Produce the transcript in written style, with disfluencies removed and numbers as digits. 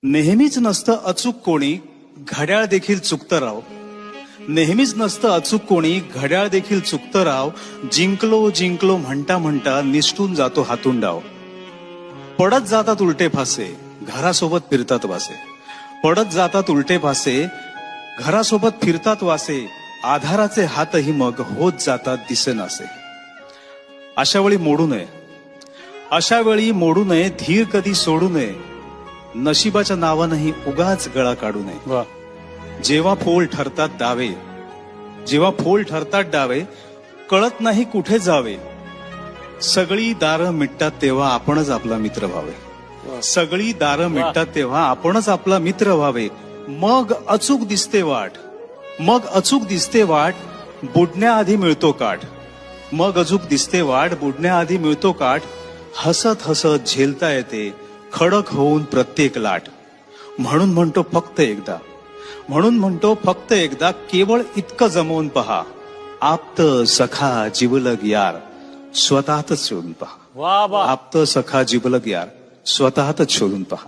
नेहमीच नसतं अचूक कोणी, घड्याळ देखील चुकतं राव. नेहमीच नसतं अचूक कोणी, घड्याळ देखील चुकतं राव. जिंकलो जिंकलो म्हणता म्हणता निसटून जातो हातून डाव. पडत जातात उलटे फासे, घरासोबत फिरतात वासे. पडत जातात उलटे फासे, घरासोबत फिरतात वासे. आधाराचे हातही मग होत जातात दिसेनासे. अशा वेळी मोडू नये, अशा वेळी मोडू नये, धीर कधी सोडू नये. नशिबाच्या नावानंही उगाच गळा काढू नये. जेव्हा फोल ठरतात डावे, जेव्हा फोल ठरतात डावे, कळत नाही कुठे जावे. सगळी दारं मिटतात तेव्हा आपणच आपला मित्र व्हावे. सगळी दारं मिटतात तेव्हा आपणच आपला मित्र व्हावे. मग अचूक दिसते वाट, मग अचूक दिसते वाट, बुडण्याआधी मिळतो काठ. मग अचूक दिसते वाट, बुडण्याआधी मिळतो काठ. हसत हसत झेलता येते खडक होऊन प्रत्येक लाट. म्हणून म्हणतो फक्त एकदा, म्हणून म्हणतो फक्त एकदा, केवळ इतकं जमवून पहा. आप्त सखा जिवलग यार, स्वतःतच शोधून पहा. वाह वाह. आप्त सखा जिवलग यार, स्वतःतच शोधून पहा.